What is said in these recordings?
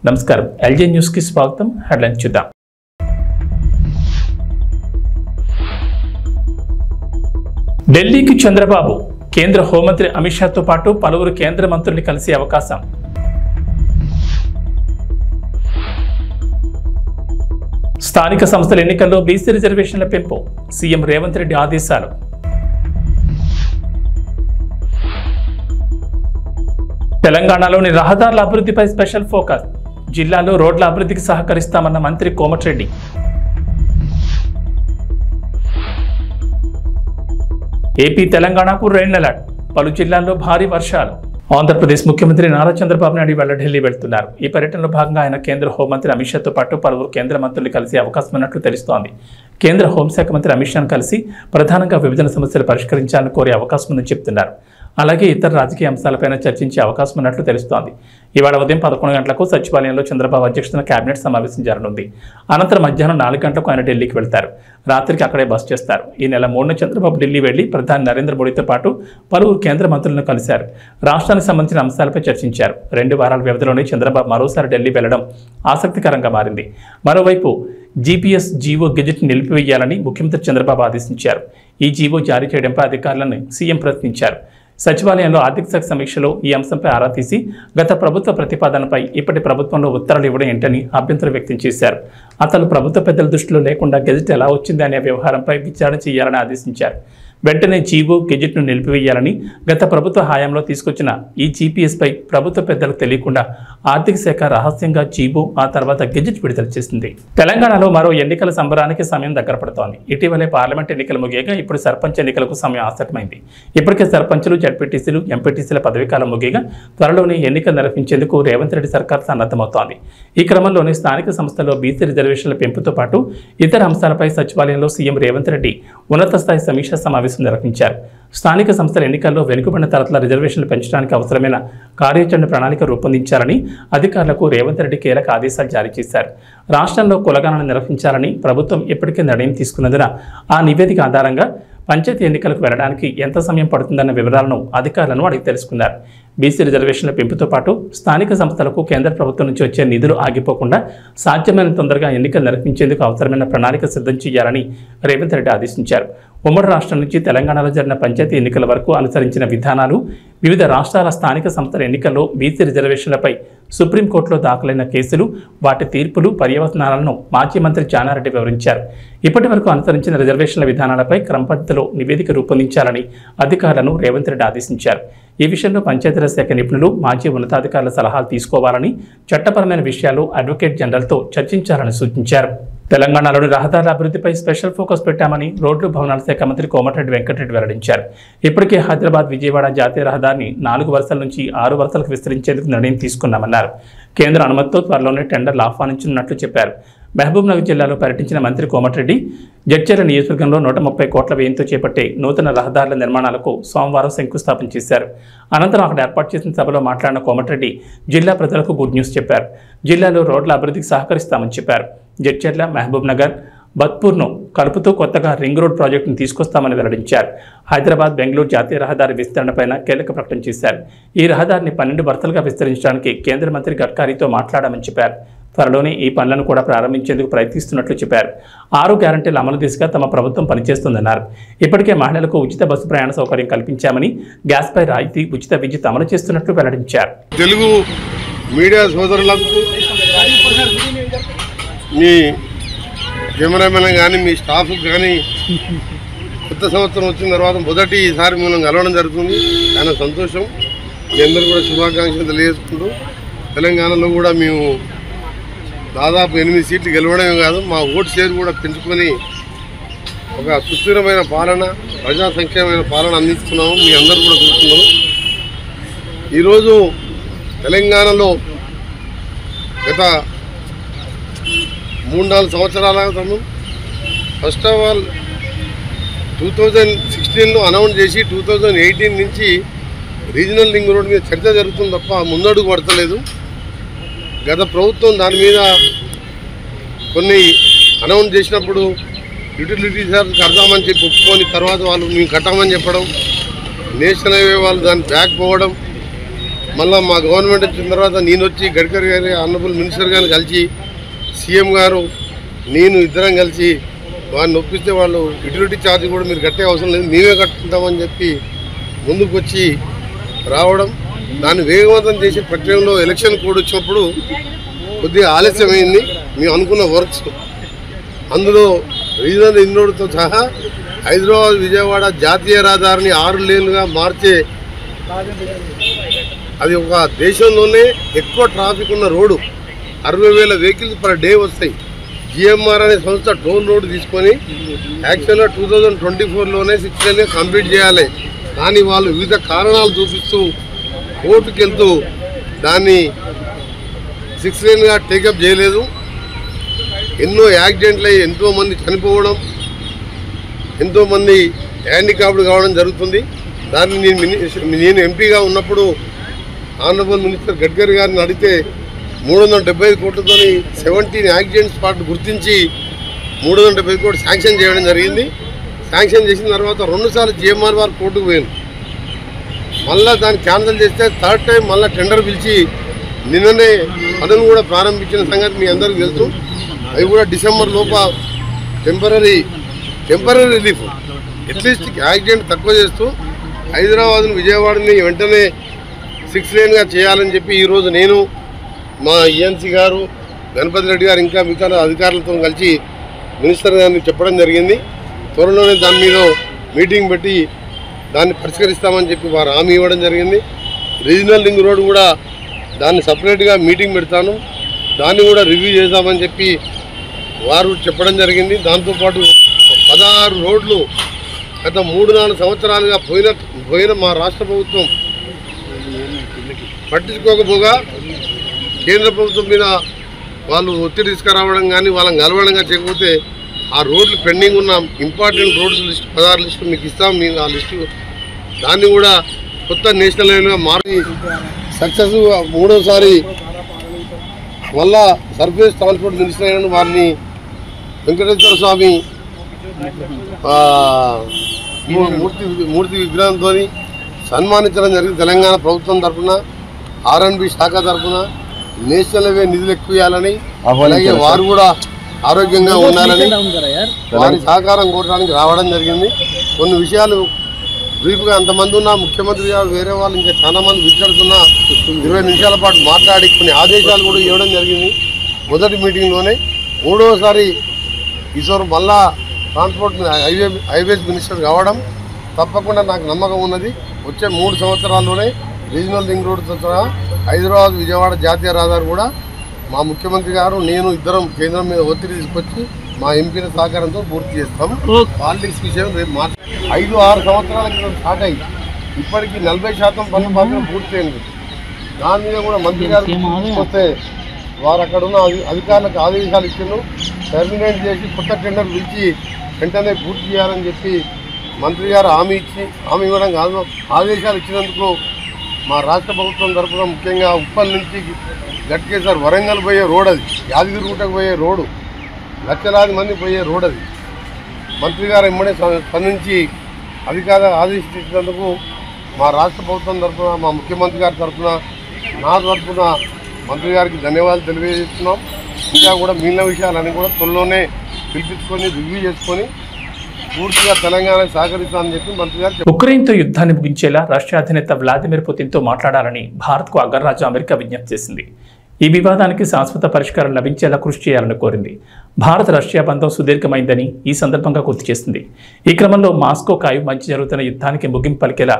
నమస్కారం LJ news కి స్వాగతం. హెడ్లైన్స్ చూద్దాం. ఢిల్లీకి చంద్రబాబు కేంద్ర హోంమంత్రి అమిత్ షాతో పాటు పలువురు కేంద్ర మంత్రుల్ని కలిసే అవకాశం. స్థానిక సంస్థల ఎన్నికల్లో బీసీ రిజర్వేషన్ల పెంపు సీఎం రేవంత్ రెడ్డి ఆదేశాలు. తెలంగాణలోని రహదారుల అభివృద్ధిపై స్పెషల్ ఫోకస్. జిల్లాలో రోడ్ల అభివృద్ధికి సహకరిస్తామన్న మంత్రి కోమటిరెడ్డి. ఏపీ తెలంగాణకు రెడ్ అలర్ట్. పలు జిల్లాల్లో భారీ వర్షాలు. ఆంధ్రప్రదేశ్ ముఖ్యమంత్రి నారా చంద్రబాబు నాయుడు ఇవాళ ఢిల్లీ వెళ్తున్నారు. ఈ పర్యటనలో భాగంగా ఆయన కేంద్ర హోంమంత్రి అమిత్ షాతో పాటు పలువురు కేంద్ర మంత్రులు కలిసే అవకాశం ఉన్నట్లు తెలుస్తోంది. కేంద్ర హోంశాఖ మంత్రి అమిత్ షాను కలిసి ప్రధానంగా విభజన సమస్యలు పరిష్కరించాలని కోరే అవకాశం ఉందని చెబుతున్నారు. అలాగే ఇతర రాజకీయ అంశాలపైన చర్చించే అవకాశం ఉన్నట్లు తెలుస్తోంది. ఇవాళ ఉదయం 11 గంటలకు సచివాలయంలో చంద్రబాబు అధ్యక్షతన కేబినెట్ సమావేశం జరగనుంది. అనంతరం మధ్యాహ్నం 4 గంటలకు ఆయన ఢిల్లీకి వెళ్తారు. రాత్రికి అక్కడే బస చేస్తారు. ఈ నెల 3న చంద్రబాబు ఢిల్లీ వెళ్లి ప్రధాని నరేంద్ర మోడీతో పాటు పలువురు కేంద్ర మంత్రులను కలిశారు. రాష్ట్రానికి సంబంధించిన అంశాలపై చర్చించారు. 2 వారాల వ్యవధిలోనే చంద్రబాబు మరోసారి ఢిల్లీ వెళ్లడం ఆసక్తికరంగా మారింది. మరోవైపు జీపీఎస్ జీవో గెజెట్ నిలిపివేయాలని ముఖ్యమంత్రి చంద్రబాబు ఆదేశించారు. ఈ జీవో జారీ చేయడంపై అధికారులను సీఎం ప్రశ్నించారు. సచివాలయంలో ఆర్థిక శాఖ సమీక్షలో ఈ అంశంపై ఆరా తీసి గత ప్రభుత్వ ప్రతిపాదనపై ఇప్పటి ప్రభుత్వంలో ఉత్తర్వులు ఇవ్వడం ఏంటని అభ్యంతరం వ్యక్తం చేశారు. అతను ప్రభుత్వ పెద్దల దృష్టిలో లేకుండా గెజెట్ ఎలా వచ్చింది అనే వ్యవహారంపై విచారణ చేయాలని ఆదేశించారు. వెంటనే జీవో గెజెట్ను నిలిపివేయాలని, గత ప్రభుత్వ హయాంలో తీసుకొచ్చిన ఈ జీపీఎస్పై ప్రభుత్వ పెద్దలకు తెలియకుండా ఆర్థిక శాఖ రహస్యంగా జీవో ఆ తర్వాత గెజెట్ విడుదల చేసింది. తెలంగాణలో మరో ఎన్నికల సంబరానికి సమయం దగ్గర పడుతోంది. ఇటీవలే పార్లమెంట్ ఎన్నికలు ముగియగా ఇప్పుడు సర్పంచ్ ఎన్నికలకు సమయం ఆసక్తమైంది. ఇప్పటికే సర్పంచులు, జడ్పీటీసీలు, ఎంపీటీసీల పదవీకాలం ముగియగా త్వరలోనే ఎన్నికలు నిర్వహించేందుకు రేవంత్ రెడ్డి సర్కార్ సన్నద్ధమవుతోంది. ఈ క్రమంలోనే స్థానిక సంస్థల్లో బీసీ రిజర్వేషన్ల పెంపుతో పాటు ఇతర అంశాలపై సచివాలయంలో సీఎం రేవంత్ రెడ్డి ఉన్నత స్థాయి సమీక్షా సమావేశం నిర్వహించారు. స్థానిక సంస్థల ఎన్నికల్లో వెనుకబడిన తరగతుల రిజర్వేషన్లు పెంచడానికి అవసరమైన కార్యాచరణ ప్రణాళిక రూపొందించాలని అధికారులకు రేవంత్ రెడ్డి కీలక ఆదేశాలు జారీ చేశారు. రాష్ట్రంలో కులగణన నిర్వహించాలని ప్రభుత్వం ఇప్పటికే నిర్ణయం తీసుకున్నందున ఆ నివేదిక ఆధారంగా పంచాయతీ ఎన్నికలకు వెళ్లడానికి ఎంత సమయం పడుతుందన్న వివరాలను అధికారులను అడిగి తెలుసుకున్నారు. బీసీ రిజర్వేషన్ల పెంపుతో పాటు స్థానిక సంస్థలకు కేంద్ర ప్రభుత్వం నుంచి వచ్చే నిధులు ఆగిపోకుండా సాధ్యమైన తొందరగా ఎన్నికలు నిర్వహించేందుకు అవసరమైన ప్రణాళిక సిద్ధం చేయాలని రేవంత్ రెడ్డి ఆదేశించారు. ఉమ్మడి రాష్ట్రం నుంచి తెలంగాణలో జరిగిన పంచాయతీ ఎన్నికల వరకు అనుసరించిన విధానాలు, వివిధ రాష్ట్రాల స్థానిక సంస్థల ఎన్నికల్లో బీసీ రిజర్వేషన్లపై సుప్రీంకోర్టులో దాఖలైన కేసులు, వాటి తీర్పులు, పర్యవసానాలను మాజీ మంత్రి జానారెడ్డి వివరించారు. ఇప్పటి వరకు అనుసరించిన రిజర్వేషన్ల విధానాలపై క్రమపద్ధతిలో నివేదిక రూపొందించాలని అధికారులను రేవంత్ రెడ్డి ఆదేశించారు. ఈ విషయంలో పంచాయతీరాజ్ శాఖ నిపుణులు, మాజీ ఉన్నతాధికారుల సలహాలు తీసుకోవాలని, చట్టపరమైన విషయాలు అడ్వకేట్ జనరల్తో చర్చించాలని సూచించారు. తెలంగాణలోని రహదారుల అభివృద్ధిపై స్పెషల్ ఫోకస్ పెట్టామని రోడ్లు, భవనాల శాఖ మంత్రి కోమటిరెడ్డి వెంకటరెడ్డి వెల్లడించారు. ఇప్పటికే హైదరాబాద్ విజయవాడ జాతీయ రహదారిని 4 వరుసల నుంచి 6 వరుసలకు విస్తరించేందుకు నిర్ణయం తీసుకున్నామన్నారు. కేంద్ర అనుమతితో త్వరలోనే టెండర్లు ఆహ్వానించనున్నట్లు చెప్పారు. మహబూబ్ నగర్ జిల్లాలో పర్యటించిన మంత్రి కోమటిరెడ్డి జడ్చర్ల నియోజకవర్గంలో 130 కోట్ల వ్యయంతో చేపట్టే నూతన రహదారుల నిర్మాణాలకు సోమవారం శంకుస్థాపన చేశారు. అనంతరం అక్కడ ఏర్పాటు చేసిన సభలో మాట్లాడిన కోమటిరెడ్డి జిల్లా ప్రజలకు గుడ్ న్యూస్ చెప్పారు. జిల్లాలో రోడ్ల అభివృద్ధికి సహకరిస్తామని చెప్పారు. జడ్చర్ల, మహబూబ్ నగర్, బత్పూర్ను కలుపుతూ కొత్తగా రింగ్ రోడ్ ప్రాజెక్టును తీసుకొస్తామని వెల్లడించారు. హైదరాబాద్, బెంగళూరు జాతీయ రహదారి విస్తరణపైన కీలక ప్రకటన చేశారు. ఈ రహదారిని 12 వరుసలుగా విస్తరించడానికి కేంద్ర మంత్రి గడ్కరీతో మాట్లాడామని చెప్పారు. త్వరలోనే ఈ పనులను కూడా ప్రారంభించేందుకు ప్రయత్నిస్తున్నట్లు చెప్పారు. 6 గ్యారంటీల అమలు దిశగా తమ ప్రభుత్వం పనిచేస్తుందన్నారు. ఇప్పటికే మహిళలకు ఉచిత బస్సు ప్రయాణ సౌకర్యం కల్పించామని, గ్యాస్పై రాయితీ, ఉచిత విద్యుత్ అమలు చేస్తున్నట్లు వెల్లడించారు. తెలుగు మీడియా సోదరులకు, మీ కెమెరామెన్ కానీ, మీ స్టాఫ్కి కానీ కొత్త సంవత్సరం వచ్చిన తర్వాత మొదటిసారి మనం కలవడం జరుగుతుంది. చాలా సంతోషం. మీ అందరూ కూడా శుభాకాంక్షలు తెలియజేసుకుంటూ, తెలంగాణలో కూడా మేము దాదాపు 8 సీట్లు గెలవడమే కాదు, మా ఓటు షేర్ కూడా పెంచుకొని ఒక సుస్థిరమైన పాలన, ప్రజా సంక్షేమమైన పాలన అందిస్తున్నాము. మీ అందరూ కూడా చూస్తున్నారు. ఈరోజు తెలంగాణలో గత 3-4 సంవత్సరాల క్రితం ఫస్ట్ ఆఫ్ ఆల్ 2016లో అనౌన్స్ చేసి 2018 నుంచి రీజనల్ రింగ్ రోడ్ మీద చర్చ జరుగుతుంది తప్ప ముందడుగు పడతలేదు. గత ప్రభుత్వం దాని మీద కొన్ని అనౌన్స్ చేసినప్పుడు యూటిలిటీ చార్జ్ కడదామని చెప్పి ఒప్పుకొని తర్వాత వాళ్ళు మేము కట్టామని చెప్పడం, నేషనల్ హైవే వాళ్ళు దాన్ని బ్యాక్ పోవడం, మళ్ళీ మా గవర్నమెంట్ వచ్చిన తర్వాత నేను వచ్చి గడ్కరీ గారి ఆనరబుల్ మినిస్టర్ గారిని కలిసి సీఎం గారు నేను ఇద్దరం కలిసి వారిని ఒప్పిస్తే వాళ్ళు యుటిలిటీ ఛార్జ్ కూడా మీరు కట్టే అవసరం లేదు, మేమే కట్టుకుంటామని చెప్పి ముందుకు వచ్చి రావడం, దాన్ని వేగవంతం చేసే ప్రక్రియలో ఎలక్షన్ కోడ్ వచ్చినప్పుడు కొద్దిగా ఆలస్యమైంది. మేము అనుకున్న వర్క్స్ అందులో రీజనల్ రింగ్ రోడ్తో సహా హైదరాబాద్ విజయవాడ జాతీయ రహదారిని 6 లేన్లుగా మార్చే, అది ఒక దేశంలోనే ఎక్కువ ట్రాఫిక్ ఉన్న రోడ్డు, 60,000 వెహికల్స్ పర్ డే వస్తాయి. జిఎంఆర్ అనే సంస్థ టోల్ రోడ్ తీసుకొని యాక్చువల్గా 2024లోనే 6 లేన్గా కంప్లీట్ చేయాలి. కానీ వాళ్ళు వివిధ కారణాలు చూపిస్తూ కోర్టుకు వెళ్తూ దాన్ని 6 లేన్గా టేకప్ చేయలేదు. ఎన్నో యాక్సిడెంట్లు అయ్యి ఎంతోమంది చనిపోవడం, ఎంతోమంది హ్యాండిక్యాప్డ్ కావడం జరుగుతుంది. దాన్ని నేను ఎంపీగా ఉన్నప్పుడు ఆనరబుల్ మినిస్టర్ గడ్కరీ గారిని అడిగితే 375 కోట్లతో 17 యాక్సిడెంట్ స్పాట్ గుర్తించి 375 కోట్లు శాంక్షన్ చేయడం జరిగింది. శాంక్షన్ చేసిన తర్వాత 2 సార్లు జిఎంఆర్ వారు కోర్టుకు పోయాను. మళ్ళీ దాన్ని క్యాన్సిల్ చేస్తే 3rd టైం మళ్ళీ టెండర్ పిలిచి నిన్ననే పనులు కూడా ప్రారంభించిన సంగతి మీ అందరికీ తెలుసు. అవి కూడా డిసెంబర్ లోప టెంపరీ రిలీఫ్, అట్లీస్ట్ యాక్సిడెంట్ తక్కువ చేస్తూ హైదరాబాద్ను విజయవాడని వెంటనే 6 లేన్గా చేయాలని చెప్పి ఈరోజు నేను మా ఈఎన్సీ గారు గణపతి రెడ్డి గారు ఇంకా మిగతా అధికారులతో కలిసి మినిస్టర్ గారిని చెప్పడం జరిగింది. త్వరలోనే దాని మీద మీటింగ్ పెట్టి దాన్ని పరిష్కరిస్తామని చెప్పి వారు హామీ ఇవ్వడం జరిగింది. రీజనల్ రింగ్ రోడ్ కూడా దాన్ని సపరేట్గా మీటింగ్ పెడతాను, దాన్ని కూడా రివ్యూ చేద్దామని చెప్పి వారు చెప్పడం జరిగింది. దాంతోపాటు 16 రోడ్లు గత 3-4 సంవత్సరాలుగా పోయిన మా రాష్ట్ర ప్రభుత్వం పట్టించుకోకపోగా కేంద్ర ప్రభుత్వం మీద వాళ్ళు ఒత్తిడి తీసుకురావడం కానీ వాళ్ళని కలవడంగా చేయకపోతే ఆ రోడ్లు పెండింగ్ ఉన్న ఇంపార్టెంట్ రోడ్స్ లిస్టు 16 లిస్టు మీకు ఇస్తాం. మేము ఆ లిస్టు దాన్ని కూడా కొత్త నేషనల్ హైవేగా మార్చి సక్సెస్ 3వసారి మళ్ళా సర్ఫేస్ ట్రాన్స్పోర్ట్ మినిస్టర్ అయిన వారిని వెంకటేశ్వర స్వామి మూర్తి విగ్రహంతో సన్మానించడం జరిగింది. తెలంగాణ ప్రభుత్వం తరఫున R&B శాఖ తరఫున నేషనల్ హైవే నిధులు ఎక్కువేయాలని, అలాగే వారు కూడా ఆరోగ్యంగా ఉండాలని వారి సహకారం కోరడానికి రావడం జరిగింది. కొన్ని విషయాలు బ్రీఫ్గా అంతమంది ఉన్న ముఖ్యమంత్రి గారు వేరే వాళ్ళు ఇంకా చాలా మంది విచారుతున్నా 20 నిమిషాల పాటు మాట్లాడి కొన్ని ఆదేశాలు కూడా ఇవ్వడం జరిగింది. మొదటి మీటింగ్లోనే 3వసారి ఈశ్వర్ మళ్ళా ట్రాన్స్పోర్ట్ హైవేస్ మినిస్టర్ కావడం తప్పకుండా నాకు నమ్మకం ఉన్నది. వచ్చే 3 సంవత్సరాల్లోనే రీజనల్ రింగ్ రోడ్తో సహా హైదరాబాద్ విజయవాడ జాతీయ రహదారి కూడా మా ముఖ్యమంత్రి గారు నేను ఇద్దరం కేంద్రం మీద ఒత్తిడి తీసుకొచ్చి మా ఎంపీల సహకారంతో పూర్తి చేస్తాం. పాలిటిక్స్ విషయం రేపు 5-6 సంవత్సరాల క్రితం స్టార్ట్ అయ్యి ఇప్పటికీ 40% పనులు మాత్రం పూర్తయింది. దాని మీద కూడా మంత్రి గారు వస్తే వారు అక్కడ ఉన్న అధికారులకు ఆదేశాలు ఇచ్చిండ్రు, టర్మినేట్ చేసి కొత్త టెండర్ పిలిచి వెంటనే పూర్తి చేయాలని చెప్పి మంత్రి గారు హామీ ఇవ్వడం కాదు, ఆదేశాలు ఇచ్చినందుకు మా రాష్ట్ర ప్రభుత్వం తరఫున ముఖ్యంగా ఉప్పల్ నుంచి గట్కేసర్ వరంగల్ పోయే రోడ్, అది యాదగిరిగుట్టకు పోయే రోడ్డు, లక్షలాది మంది పోయే రోడ్, అది మంత్రి గారు ఎమ్మడే స్పందించి అధికారులు ఆదేశించినందుకు మా రాష్ట్ర ప్రభుత్వం తరఫున మా ముఖ్యమంత్రి గారి తరఫున నా తరఫున మంత్రి గారికి ధన్యవాదాలు తెలియజేస్తున్నాం. ఇంకా కూడా మిగిలిన విషయాలన్నీ కూడా త్వరలోనే పిలిపించుకొని రివ్యూ చేసుకొని పూర్తిగా తెలంగాణకు సహకరిస్తామని చెప్పి మంత్రి గారు. ఉక్రెయిన్తో యుద్ధాన్ని ముగించేలా రష్యా అధినేత వ్లాదిమిర్ పుతిన్తో మాట్లాడాలని భారత్కు అగ్రరాజ్య అమెరికా విజ్ఞప్తి చేసింది. ఈ వివాదానికి శాశ్వత పరిష్కారం లభించేలా కృషి చేయాలని కోరింది. భారత్ రష్యా బంధం సుదీర్ఘమైందని ఈ సందర్భంగా గుర్తు చేసింది. ఈ క్రమంలో మాస్కోకాయు మధ్య జరుగుతున్న యుద్ధానికి ముగింపు పలికేలా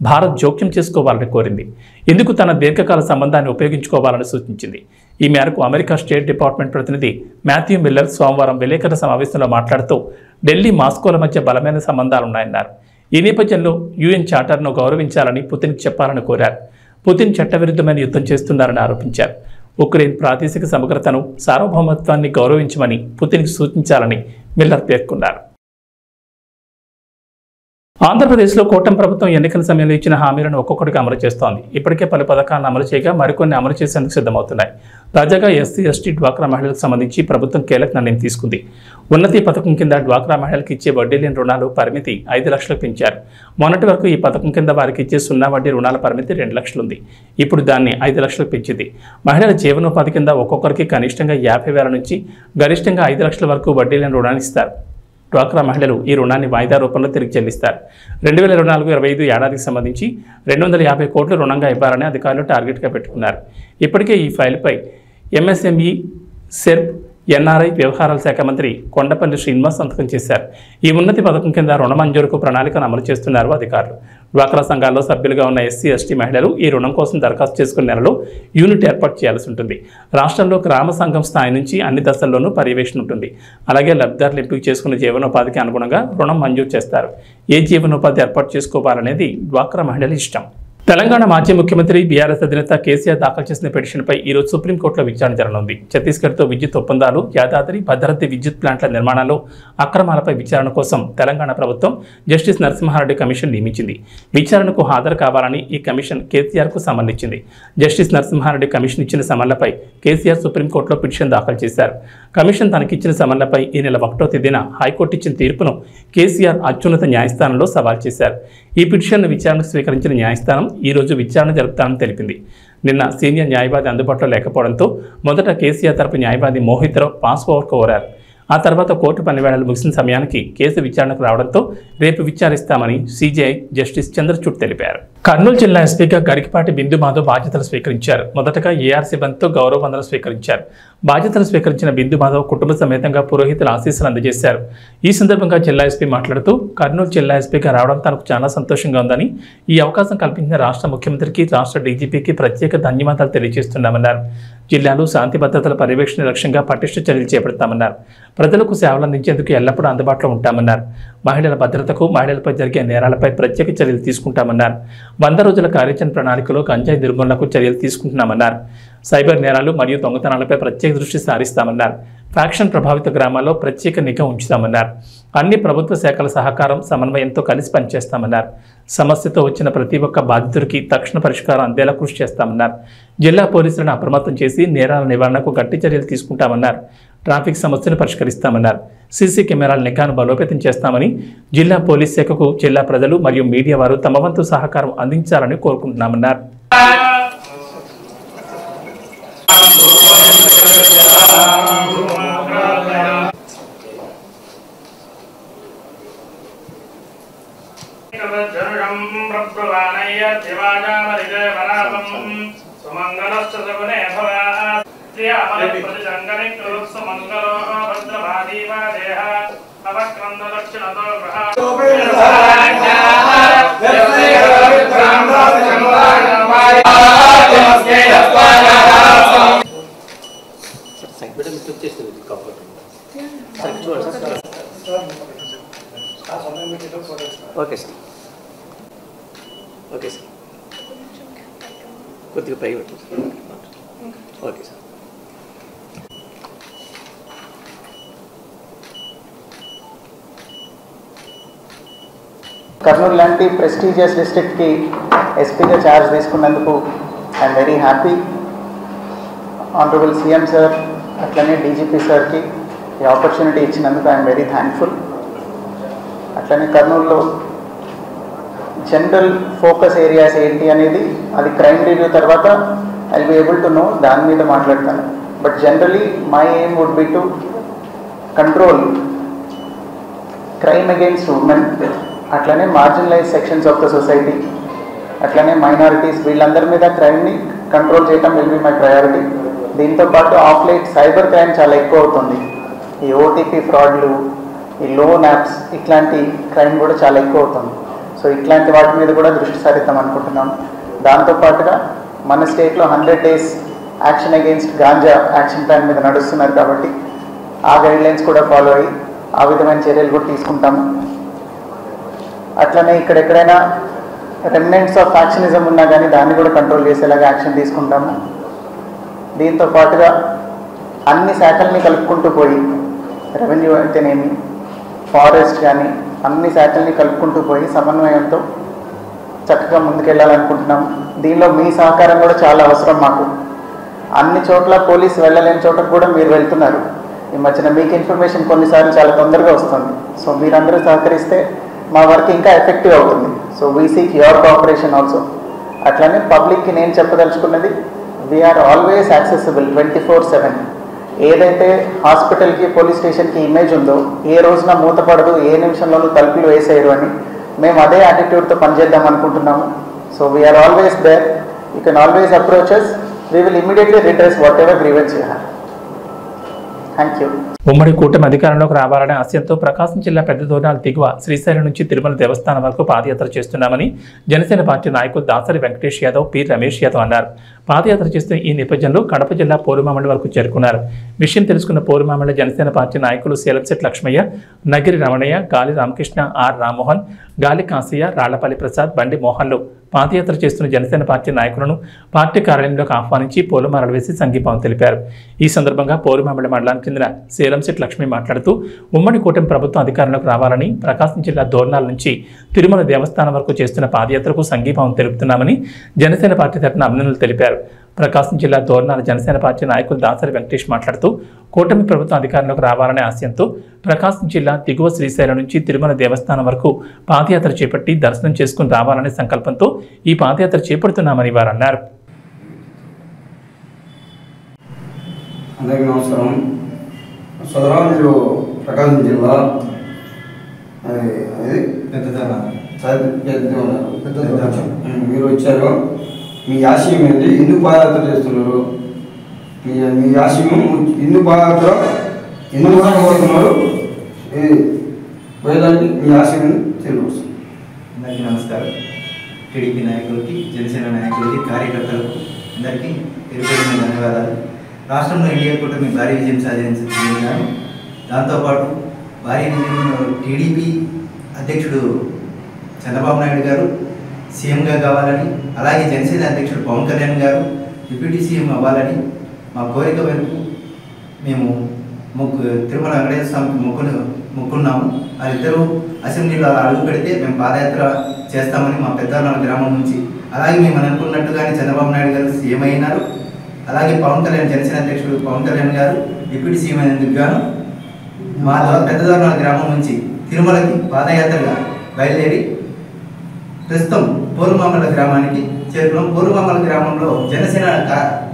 భారత్ జోక్యం చేసుకోవాలని కోరింది. ఇందుకు తన దీర్ఘకాల సంబంధాన్ని ఉపయోగించుకోవాలని సూచించింది. ఈ మేరకు అమెరికా స్టేట్ డిపార్ట్మెంట్ ప్రతినిధి మాథ్యూ మిల్లర్ సోమవారం విలేకరుల సమావేశంలో మాట్లాడుతూ ఢిల్లీ మాస్కోల మధ్య బలమైన సంబంధాలున్నాయన్నారు. ఈ నేపథ్యంలో యుఎన్ చార్టర్ను గౌరవించాలని పుతిన్కి చెప్పాలని కోరారు. పుతిన్ చట్టవిరుద్ధమైన యుద్ధం చేస్తున్నారని ఆరోపించారు. ఉక్రెయిన్ ప్రాదేశిక సమగ్రతను, సార్వభౌమత్వాన్ని గౌరవించమని పుతిన్కి సూచించాలని మిల్లర్ పేర్కొన్నారు. ఆంధ్రప్రదేశ్లో కూటమి ప్రభుత్వం ఎన్నికల సమయంలో ఇచ్చిన హామీలను ఒక్కొక్కటిగా అమలు చేస్తోంది. ఇప్పటికే పలు పథకాలను అమలు చేయగా మరికొన్ని అమలు చేసేందుకు సిద్ధమవుతున్నాయి. తాజాగా ఎస్సీ, ఎస్టీ, డ్వాక్రా మహిళలకు సంబంధించి ప్రభుత్వం కీలక నిర్ణయం తీసుకుంది. ఉన్నతి పథకం కింద డ్వాక్రా మహిళలకు ఇచ్చే వడ్డీ లేని రుణాలు పరిమితి 5 లక్షలకు పెంచారు. మొన్నటి వరకు ఈ పథకం కింద వారికి ఇచ్చే 0 వడ్డీ రుణాల పరిమితి 2 లక్షలు ఉంది. ఇప్పుడు దాన్ని 5 లక్షలకు పెంచింది. మహిళల జీవనోపాధి కింద ఒక్కొక్కరికి కనిష్టంగా 50,000 నుంచి గరిష్టంగా 5 లక్షల వరకు వడ్డీ లేని రుణాన్ని ఇస్తారు. డ్వాక్రా మహిళలు ఈ రుణాన్ని వాయిదా రూపంలో తిరిగి చెల్లిస్తారు. 2024-25 ఏడాదికి సంబంధించి 250 కోట్లు రుణంగా ఇవ్వాలని అధికారులు టార్గెట్గా పెట్టుకున్నారు. ఇప్పటికే ఈ ఫైల్పై ఎంఎస్ఎంఈ, సెర్ప్, ఎన్ఆర్ఐ వ్యవహారాల శాఖ మంత్రి కొండపల్లి శ్రీనివాస్ సంతకం చేశారు. ఈ ఉన్నతి పథకం కింద రుణ మంజూరుకు ప్రణాళికను అమలు చేస్తున్నారు అధికారులు. డ్వాక్రా సంఘాల్లో సభ్యులుగా ఉన్న ఎస్సీ, ఎస్టీ మహిళలు ఈ రుణం కోసం దరఖాస్తు చేసుకున్న నెలలో యూనిట్ ఏర్పాటు చేయాల్సి ఉంటుంది. రాష్ట్రంలో గ్రామ సంఘం స్థాయి నుంచి అన్ని దశల్లోనూ పర్యవేక్షణ ఉంటుంది. అలాగే లబ్ధిదారులు ఎంపిక చేసుకున్న జీవనోపాధికి అనుగుణంగా రుణం మంజూరు చేస్తారు. ఏ జీవనోపాధి ఏర్పాటు చేసుకోవాలనేది డ్వాక్రా మహిళల ఇష్టం. తెలంగాణ మాజీ ముఖ్యమంత్రి బీఆర్ఎస్ అధినేత కేసీఆర్ దాఖలు చేసిన పిటిషన్పై ఈరోజు సుప్రీంకోర్టులో విచారణ జరగనుంది. ఛత్తీస్గఢ్తో విద్యుత్ ఒప్పందాలు, యాదాద్రి, భద్రాద్రి విద్యుత్ ప్లాంట్ల నిర్మాణంలో అక్రమాలపై విచారణ కోసం తెలంగాణ ప్రభుత్వం జస్టిస్ నరసింహారెడ్డి కమిషన్ నియమించింది. విచారణకు హాజరు కావాలని ఈ కమిషన్ కేసీఆర్కు సమన్ ఇచ్చింది. జస్టిస్ నరసింహారెడ్డి కమిషన్ ఇచ్చిన సమన్లపై కేసీఆర్ సుప్రీంకోర్టులో పిటిషన్ దాఖలు చేశారు. కమిషన్ తనకిచ్చిన సమన్లపై ఈ నెల 1వ తేదీన హైకోర్టు ఇచ్చిన తీర్పును కేసీఆర్ అత్యున్నత న్యాయస్థానంలో సవాల్ చేశారు. ఈ పిటిషన్ను విచారణకు స్వీకరించిన న్యాయస్థానం ఈ రోజు విచారణ జరుపుతానని తెలిపింది. నిన్న సీనియర్ న్యాయవాది అందుబాటులో లేకపోవడంతో మొదట కేసీఆర్ తరపు న్యాయవాది మోహిత్ రావు పాస్ ఓవర్ కోరారు. ఆ తర్వాత కోర్టు పనివేళలు ముగిసిన సమయానికి కేసు విచారణకు రావడంతో రేపు విచారిస్తామని సీజీఐ జస్టిస్ చంద్రచూడ్ తెలిపారు. కర్నూలు జిల్లా ఎస్పీగా గరికపాటి బిందు మాధవ్ బాధ్యతలు స్వీకరించారు. మొదటగా ఏఆర్సీ బంద్తో గౌరవ వందనం స్వీకరించారు. బాధ్యతలు స్వీకరించిన బిందు మాధవ్ కుటుంబ సమేతంగా పురోహితుల ఆశీస్సులు అందజేశారు. ఈ సందర్భంగా జిల్లా ఎస్పీ మాట్లాడుతూ కర్నూలు జిల్లా ఎస్పీగా రావడం తనకు చాలా సంతోషంగా ఉందని, ఈ అవకాశం కల్పించిన రాష్ట్ర ముఖ్యమంత్రికి, రాష్ట్ర డీజీపీకి ప్రత్యేక ధన్యవాదాలు తెలియజేస్తున్నామన్నారు. జిల్లాలో శాంతి భద్రతల పర్యవేక్షణ లక్ష్యంగా పటిష్ట చర్యలు చేపడతామన్నారు. ప్రజలకు సేవలు అందించేందుకు ఎల్లప్పుడూ అందుబాటులో ఉంటామన్నారు. మహిళల భద్రతకు, మహిళలపై జరిగే నేరాలపై ప్రత్యేక చర్యలు తీసుకుంటామన్నారు. 100 రోజుల కార్యాచరణ ప్రణాళికలో గంజాయి నిర్మూలనకు చర్యలు తీసుకుంటున్నామన్నారు. సైబర్ నేరాలు మరియు దొంగతనాలపై ప్రత్యేక దృష్టి సారిస్తామన్నారు. ఫ్యాక్షన్ ప్రభావిత గ్రామాల్లో ప్రత్యేక నిఘా ఉంచుతామన్నారు. అన్ని ప్రభుత్వ శాఖల సహకారం, సమన్వయంతో కలిసి పనిచేస్తామన్నారు. సమస్యతో వచ్చిన ప్రతి ఒక్క బాధితుడికి తక్షణ పరిష్కారం అందేలా కృషి చేస్తామన్నారు. జిల్లా పోలీసులను అప్రమత్తం చేసి నేరాల నివారణకు గట్టి చర్యలు తీసుకుంటామన్నారు. ట్రాఫిక్ సమస్యను పరిష్కరిస్తామన్నారు. సీసీ కెమెరాల నిఘాను బలోపేతం చేస్తామని, జిల్లా పోలీస్ శాఖకు జిల్లా ప్రజలు మరియు మీడియా వారు తమ వంతు సహకారం అందించాలని కోరుకుంటున్నామన్నారు. ఓకే సార్, ఓకే సార్, కొద్దిగా పై పెట్టు. Okay sir. కర్నూలు లాంటి ప్రెస్టీజియస్ డిస్ట్రిక్ట్కి ఎస్పీగా ఛార్జ్ తీసుకున్నందుకు I'm very happy. Honourable CM sir అట్లనే డీజీపీ సార్కి ఈ ఆపర్చునిటీ ఇచ్చినందుకు ఐఎమ్ వెరీ థ్యాంక్ఫుల్. అట్లనే కర్నూలులో జనరల్ ఫోకస్ ఏరియాస్ ఏంటి అనేది అది క్రైమ్ రివ్యూ తర్వాత I will be able to know, దాని మీద మాట్లాడతాను. But generally my aim would be to control crime against women, అట్లనే marginalize sections of the society, అట్లనే మైనారిటీస్, వీళ్ళందరి మీద క్రైమ్ని కంట్రోల్ చేయడం విల్ బి మై ప్రయారిటీ. దీంతోపాటు ఆఫ్ లైట్ సైబర్ క్రైమ్ చాలా ఎక్కువ అవుతుంది. ఈ ఓటీపీ ఫ్రాడ్లు, ఈ లోన్ యాప్స్, ఇట్లాంటి క్రైమ్ కూడా చాలా ఎక్కువ అవుతుంది. సో ఇట్లాంటి వాటి మీద కూడా దృష్టి సారిద్దాం అనుకుంటున్నాం. దాంతోపాటుగా మన స్టేట్లో 100 days action against ganja action plan మీద నడుస్తున్నారు కాబట్టి ఆ గైడ్లైన్స్ కూడా ఫాలో అయ్యి ఆ విధమైన చర్యలు కూడా తీసుకుంటాము. అట్లనే ఇక్కడెక్కడైనా రెమినెంట్స్ ఆఫ్ ఫ్యాక్షనిజం ఉన్నా కానీ దాన్ని కూడా కంట్రోల్ చేసేలాగా యాక్షన్ తీసుకుంటాము. దీంతో పాటుగా అన్ని శాఖల్ని కలుపుకుంటూ పోయి రెవెన్యూ అయితేనేమి, ఫారెస్ట్ కానీ, అన్ని శాఖల్ని కలుపుకుంటూ పోయి సమన్వయంతో చక్కగా ముందుకెళ్ళాలనుకుంటున్నాము. దీనిలో మీ సహకారం కూడా చాలా అవసరం మాకు. అన్ని చోట్ల పోలీసు వెళ్ళలేని చోటకు కూడా మీరు వెళ్తున్నారు. ఈ మధ్యన మీకు ఇన్ఫర్మేషన్ కొన్నిసార్లు చాలా తొందరగా వస్తుంది. సో మీరందరూ సహకరిస్తే మా వర్క్ ఇంకా ఎఫెక్టివ్ అవుతుంది. So we seek your cooperation also. అట్లనే పబ్లిక్కి నేను చెప్పదలుచుకున్నది, వీఆర్ ఆల్వేస్ యాక్సెసిబుల్ 24/7. ఏదైతే హాస్పిటల్కి పోలీస్ స్టేషన్కి ఇమేజ్ ఉందో, ఏ రోజున మూతపడదు, ఏ నిమిషంలోనూ తలుపులు వేసేయరు అని మేము అదే యాటిట్యూడ్తో పనిచేద్దాం అనుకుంటున్నాము. So we are always there. You can always approach us. We will immediately redress whatever grievance you have. Thank you. ఉమ్మడి కూటమి అధికారంలోకి రావాలనే ఆశయంతో ప్రకాశం జిల్లా పెద్ద దోర్నాల దిగువ శ్రీశైలం నుంచి తిరుమల దేవస్థానం వరకు పాదయాత్ర చేస్తున్నామని జనసేన పార్టీ నాయకులు దాసరి వెంకటేష్ యాదవ్, పి రమేష్ యాదవ్ అన్నారు. పాదయాత్ర చేస్తున్న ఈ నేపథ్యంలో కడప జిల్లా పోరుమామిళ్ల వరకు చేరుకున్నారు. విషయం తెలుసుకున్న పోరుమామిళ్ల జనసేన పార్టీ నాయకులు సేలంశెట్టి లక్ష్మయ్య, నగిరి రమణయ్య, గాలి రామకృష్ణ, ఆర్ రామ్మోహన్, గాలి కాశయ్య, రాళ్లపల్లి ప్రసాద్, బండి మోహన్లు పాదయాత్ర చేస్తున్న జనసేన పార్టీ నాయకులను పార్టీ కార్యాలయంలోకి ఆహ్వానించి పూలమాలలు వేసి సంఘీభావం తెలిపారు. ఈ సందర్భంగా పోరుమామిళ్ల మండలానికి చెందిన సేలంశెట్టి లక్ష్మి మాట్లాడుతూ ఉమ్మడి కూటమి ప్రభుత్వం అధికారంలోకి రావాలని ప్రకాశం జిల్లా దోర్నాల నుంచి తిరుమల దేవస్థానం వరకు చేస్తున్న పాదయాత్రకు సంఘీభావం తెలుపుతున్నామని జనసేన పార్టీ తరఫున అభినందనలు తెలిపారు. ప్రకాశం జిల్లా దోర్నాల జనసేన పార్టీ నాయకులు దాసరి వెంకటేష్ మాట్లాడుతూ కూటమి ప్రభుత్వం అధికారంలోకి రావాలనే ఆశయంతో ప్రకాశం జిల్లా దిగువ శ్రీశైలం నుంచి తిరుమల దేవస్థానం వరకు పాదయాత్ర చేపట్టి దర్శనం చేసుకుని రావాలనే సంకల్పంతో ఈ పాదయాత్ర చేపడుతున్నామని వారు అన్నారు. అందరికీ నమస్కారం. సోదరా, మీరు ప్రకాశం జిల్లా మీరు వచ్చారు. మీ ఆశయం ఏంటి? ఎందుకు పాదయాత్ర చేస్తున్నారు? మీ ఆశయం ఎందుకు పాదయాత్ర ఎందుకు కోరుతున్నారు? పోయేదానికి మీ ఆశయం తెలియవచ్చు. అందరికీ నమస్కారం. టీడీపీ నాయకులకి, జనసేన నాయకులకి, కార్యకర్తలకు అందరికీ పేరుపేరున ధన్యవాదాలు. రాష్ట్రంలో ఎన్డీఏ కూటమి భారీ విజయం సాధించాను. దాంతోపాటు భారీ విజయం టీడీపీ అధ్యక్షుడు చంద్రబాబు నాయుడు గారు సీఎంగా కావాలని, అలాగే జనసేన అధ్యక్షుడు పవన్ కళ్యాణ్ గారు డిప్యూటీ సీఎం అవ్వాలని మా కోరిక మేరకు మేము తిరుమల వెంకటేశ్వర స్వామికి మొక్కున్నాము. వాళ్ళిద్దరూ అసెంబ్లీలో అడుగు పెడితే మేము పాదయాత్ర చేస్తామని మా పెద్దవాళ్ళ గ్రామం నుంచి, అలాగే మేము అనుకున్నట్టుగానే చంద్రబాబు నాయుడు గారు సీఎం అయినారు. అలాగే పవన్ కళ్యాణ్, జనసేన అధ్యక్షుడు పవన్ కళ్యాణ్ గారు డిప్యూటీ సీఎం అయినందుకు గాను మా పెద్దవాళ్ళ గ్రామం నుంచి తిరుమలకి పాదయాత్రగా బయలుదేరి ప్రస్తుతం పోరుమామల గ్రామానికి చేరుకున్నాం. పోరుమామల గ్రామంలో జనసేన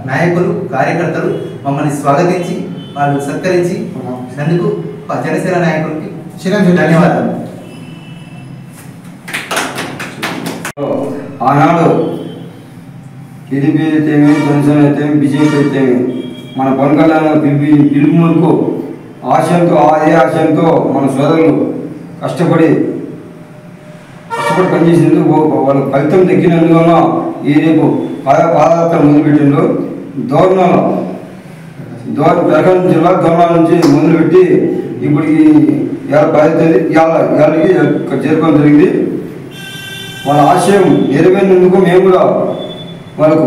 నాయకులు, కార్యకర్తలు మమ్మల్ని స్వాగతించి వాళ్ళు సత్కరించి అందుకు జనసేన నాయకులకి ధన్యవాదాలు. ఆనాడు టీడీపీ అయితేమి, జనసేన అయితేమి, బీజేపీ అయితేమి మన పవన్ కళ్యాణ్ పిలుపు మేరకు అదే ఆశయంతో మన సోదరులు కష్టపడి పనిచేసేందుకు వాళ్ళ ఫలితం దక్కినందువల్ల ఈ రేపు పాదయాత్ర మొదలుపెట్టిండ్రు. ప్రకాశం జిల్లా దోర్నాల నుంచి మొదలుపెట్టి ఇప్పటికి 50 చేరుకోవడం జరిగింది. వాళ్ళ ఆశయం నెరవేరినందుకు మేము కూడా వాళ్ళకు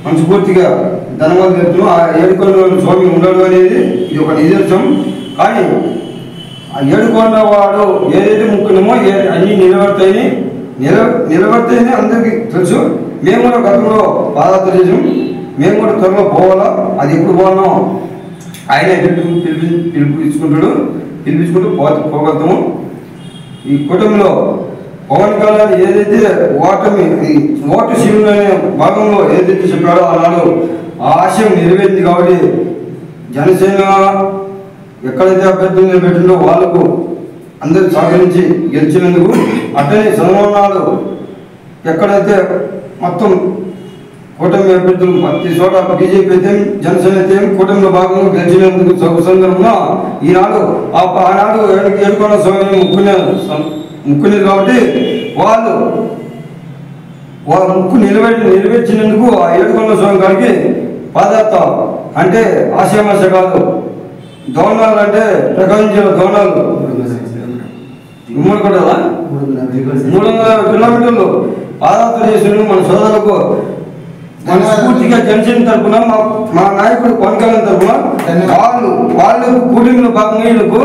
మనస్ఫూర్తిగా ధన్యవాదాలు చెప్తున్నాం. ఆ ఏడుకొండ స్వామి ఉండడు అనేది ఇది ఒక నిదర్శనం. కానీ ఆ ఏడుకొండ వాడు ఏదైతే ముక్కున్నామో అన్నీ నిలబడతాయని అందరికీ తెలుసు. మేము కూడా గతంలో పాదయాత్ర చేసాం. మేము కూడా త్వరలో పోవాలా. అది ఎప్పుడు పోవాలో ఆయన పిలిపించుకుంటూ పోగలుగుతాము. ఈ కూటమిలో పవన్ కళ్యాణ్ ఏదైతే ఓటు శివుడు అనే భాగంలో ఏదైతే చెప్పాడో ఆనాడు ఆ ఆశయం నెరవేరింది. కాబట్టి జనసేన ఎక్కడైతే అభ్యర్థులు పెట్టిందో వాళ్ళకు అందరూ సహకరించి గెలిచినందుకు, అట్లనే సన్మానాలు ఎక్కడైతే మొత్తం కూటమి అభ్యర్థులు ప్రతి చోట బీజేపీ అయితే, జనసేన అయితే కూటమిలో భాగంగా గెలిచినందుకు సందర్భంగా ఆనాడు ఏడుకొండ స్వామిని ముక్కునేది. కాబట్టి వాళ్ళు ముక్కు నెరవేర్చినందుకు ఆ ఏడుకొండ స్వామి గారికి పాదయాత్ర అంటే ఆశయమాశ కాదు. దోర్నాలు అంటే ప్రకాశం జిల్లా దోర్నాలు ఉమ్మడి కూడా 300 కిలోమీటర్లు పాదయాత్ర చేసిన మన సోదరులకు మనస్ఫూర్తిగా జనసేన తరఫున మా నాయకుడు పవన్ కళ్యాణ్ తరఫున వాళ్ళు కూటమిలో భాగంగా వీళ్ళకు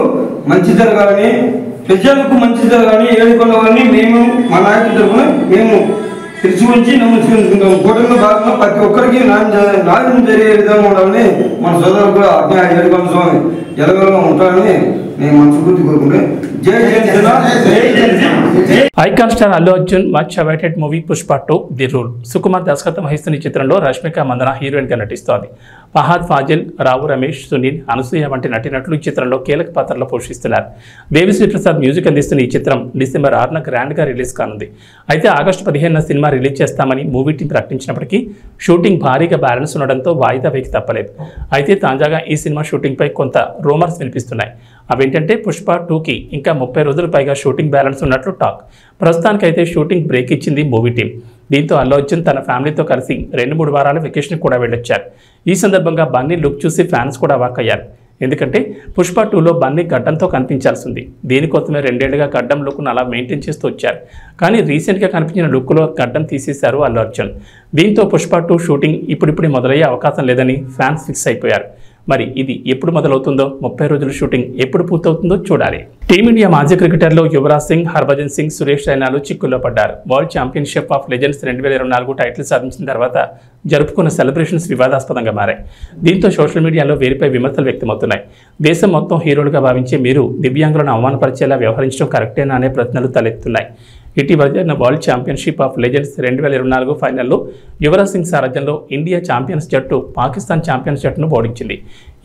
మంచి జరగాలని ప్రజలకు మంచి జరగాలని ఏడుకోవాలని మేము మా నాయకుల తరఫున మేము తెలిసి ఉంచి నమ్ముకుంటున్నాం. కూటమిలో భాగంగా ప్రతి ఒక్కరికి న్యాయం జరిగే విధంగా ఉండాలని మన సోదరులు కూడా అజ్ఞా ఏడుకొండ స్వామి ఎలగలుగా ఉంటారని నేను మనస్ఫూర్తి కోరుకుంటే జై జనసేన జై Janasena. Icon star Allu Arjun much awaited movie Pushpa 2 the rule Sukumar దర్శకత్వం వహిస్తున్న ఈ చిత్రంలో రష్మిక మందన హీరోయిన్ గా నటిస్తోంది. ఫహాద్ ఫాజిల్, రావు రమేష్, సునీల్, అనసూయ వంటి నటీనటులు ఈ చిత్రంలో కీలక పాత్రలో పోషిస్తున్నారు. దేవిశ్రీ ప్రసాద్ మ్యూజిక్ అందిస్తున్న ఈ చిత్రం డిసెంబర్ 6న గ్రాండ్ గా రిలీజ్ కానుంది. అయితే ఆగస్టు 15న సినిమా రిలీజ్ చేస్తామని మూవీ టీం ప్రకటించినప్పటికీ షూటింగ్ భారీగా బ్యాలెన్స్ ఉండడంతో వాయిదా వేకి తప్పలేదు. అయితే తాజాగా ఈ సినిమా షూటింగ్ పై కొంత రూమర్స్ వినిపిస్తున్నాయి. అవేంటంటే పుష్ప 2కి ఇంకా 30 రోజులు పైగా షూటింగ్ బ్యాలెన్స్ ఉన్నట్లు టాక్. ప్రస్తుతానికైతే షూటింగ్ బ్రేక్ ఇచ్చింది మూవీ టీం. దీంతో అల్లు అర్జున్ తన ఫ్యామిలీతో కలిసి 2-3 వారాల వెకేషన్ కూడా వెళ్ళొచ్చారు. ఈ సందర్భంగా బన్నీ లుక్ చూసి ఫ్యాన్స్ కూడా అవాక్కయ్యారు. ఎందుకంటే పుష్ప 2లో బన్నీ గడ్డంతో కనిపించాల్సింది. దీనికోసమే 2 ఏళ్లుగా గడ్డం లుక్ను అలా మెయింటైన్ చేస్తూ వచ్చారు. కానీ రీసెంట్గా కనిపించిన లుక్లో గడ్డం తీసేశారు అల్లు అర్జున్. దీంతో పుష్ప 2 షూటింగ్ ఇప్పుడిప్పుడే మొదలయ్యే అవకాశం లేదని ఫ్యాన్స్ ఫిక్స్ అయిపోయారు. మరి ఇది ఎప్పుడు మొదలవుతుందో, 30 రోజుల షూటింగ్ ఎప్పుడు పూర్తవుతుందో చూడాలి. టీమిండియా మాజీ క్రికెటర్లు యువరాజ్ సింగ్, హర్భజన్ సింగ్, సురేష్ రైనాలు చిక్కుల్లో పడ్డారు. World championship of legends 2024 title సాధించిన తర్వాత జరుపుకున్న సెలబ్రేషన్స్ వివాదాస్పదంగా మారాయి. దీంతో సోషల్ మీడియాలో వీరిపై విమర్శలు వ్యక్తమవుతున్నాయి. దేశం మొత్తం హీరోలుగా భావించే మీరు దివ్యాంగులను అవమానపరిచేలా వ్యవహరించడం కరెక్టేనా అనే ప్రశ్నలు తలెత్తున్నాయి. ఇటీవల జరిగిన వరల్డ్ ఛాంపియన్షిప్ ఆఫ్ లెజెండ్స్ 2024 ఫైనల్లో యువరాజ్ సింగ్ సారథ్యంలో ఇండియా ఛాంపియన్స్ జట్టు పాకిస్తాన్ ఛాంపియన్స్ జట్టును ఓడించింది.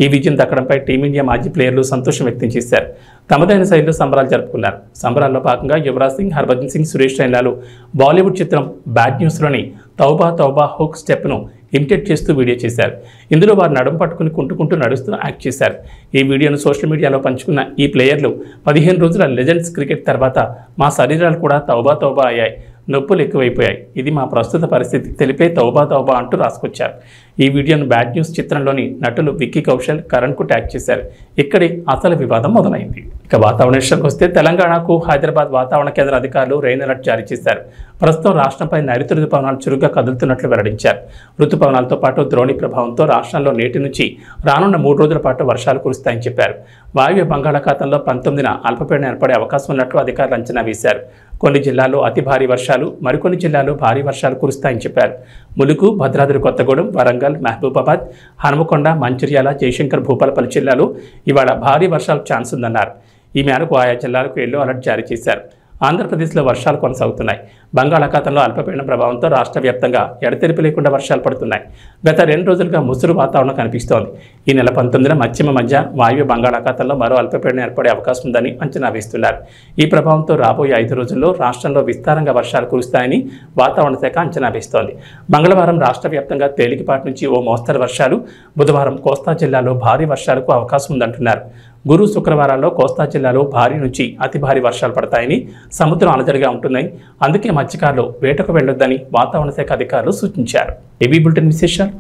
ఈ విజయం దక్కడంపై టీమిండియా మాజీ ప్లేయర్లు సంతోషం వ్యక్తం చేశారు. తమదైన శైలిలో సంబరాలు జరుపుకున్నారు. సంబరాల్లో భాగంగా యువరాజ్ సింగ్, హర్భజన్ సింగ్, సురేష్ రైనాలు బాలీవుడ్ చిత్రం బ్యాడ్ న్యూస్లోని తౌబా తౌబా హుక్ స్టెప్ను ఇమిటేట్ చేస్తూ వీడియో చేశారు. ఇందులో వారు నడుం పట్టుకుని కుంటుకుంటూ నడుస్తూ యాక్ట్ చేశారు. ఈ వీడియోను సోషల్ మీడియాలో పంచుకున్న ఈ ప్లేయర్లు 15 రోజుల లెజెండ్స్ క్రికెట్ తర్వాత మా శరీరాలు కూడా తౌబా తౌబా అయ్యాయి, నొప్పులు ఎక్కువైపోయాయి, ఇది మా ప్రస్తుత పరిస్థితి తెలిపే తౌబా తౌబా అంటూ రాసుకొచ్చారు. ఈ వీడియోను బ్యాడ్ న్యూస్ చిత్రంలోని నటులు విక్కీ కౌశల్, కరణ్కు ట్యాగ్ చేశారు. ఇక్కడే అసలు వివాదం మొదలైంది. ఇక వాతావరణ విషయానికి వస్తే తెలంగాణకు హైదరాబాద్ వాతావరణ కేంద్ర అధికారులు రెయిన్ అలర్ట్ జారీ చేశారు. ప్రస్తుతం రాష్ట్రంపై నైరుతి రుతుపవనాలు చురుగ్గా కదులుతున్నట్లు వెల్లడించారు. రుతుపవనాలతో పాటు ద్రోణి ప్రభావంతో రాష్ట్రంలో నేటి నుంచి రానున్న 3 రోజుల పాటు వర్షాలు కురుస్తాయని చెప్పారు. వాయువ్య బంగాళాఖాతంలో 19న అల్పపీడనం ఏర్పడే అవకాశం ఉన్నట్లు అధికారులు అంచనా వేశారు. కొన్ని జిల్లాల్లో అతి భారీ వర్షాలు, మరికొన్ని జిల్లాల్లో భారీ వర్షాలు కురుస్తాయని చెప్పారు. ములుగు, భద్రాద్రి కొత్తగూడెం, వరంగల్, మహబూబాబాద్, హనుమకొండ, మంచిర్యాల, జయశంకర్, భూపాలపల్లి జిల్లాలో ఇవాళ భారీ వర్షాలకు ఛాన్స్ ఉందన్నారు. ఈ మేరకు ఆయా జిల్లాలకు ఎల్లో అలర్ట్ జారీ చేశారు. ఆంధ్రప్రదేశ్లో వర్షాలు కొనసాగుతున్నాయి. బంగాళాఖాతంలో అల్పపీడనం ప్రభావంతో రాష్ట్ర వ్యాప్తంగా ఎడతెరిపి లేకుండా వర్షాలు పడుతున్నాయి. గత 2 రోజులుగా ముసురు వాతావరణం కనిపిస్తోంది. ఈ నెల 19న పశ్చిమ మధ్య వాయువ్య బంగాళాఖాతంలో మరో అల్పపీడనం ఏర్పడే అవకాశం ఉందని అంచనా వేస్తున్నారు. ఈ ప్రభావంతో రాబోయే 5 రోజుల్లో రాష్ట్రంలో విస్తారంగా వర్షాలు కురుస్తాయని వాతావరణ శాఖ అంచనా వేస్తోంది. మంగళవారం రాష్ట్ర వ్యాప్తంగా తేలికపాటి నుంచి ఓ మోస్తరు వర్షాలు, బుధవారం కోస్తా జిల్లాలో భారీ వర్షాలకు అవకాశం ఉందంటున్నారు. గురు, శుక్రవారాల్లో కోస్తా జిల్లాలో భారీ నుంచి అతి భారీ వర్షాలు పడతాయని, సముద్రం అలజడిగా ఉంటుందని, అందుకే మత్స్యకారులు వేటకు వెళ్లొద్దని వాతావరణ శాఖ అధికారులు సూచించారు. ఏబీ బులెటిన్ విశేషాలు.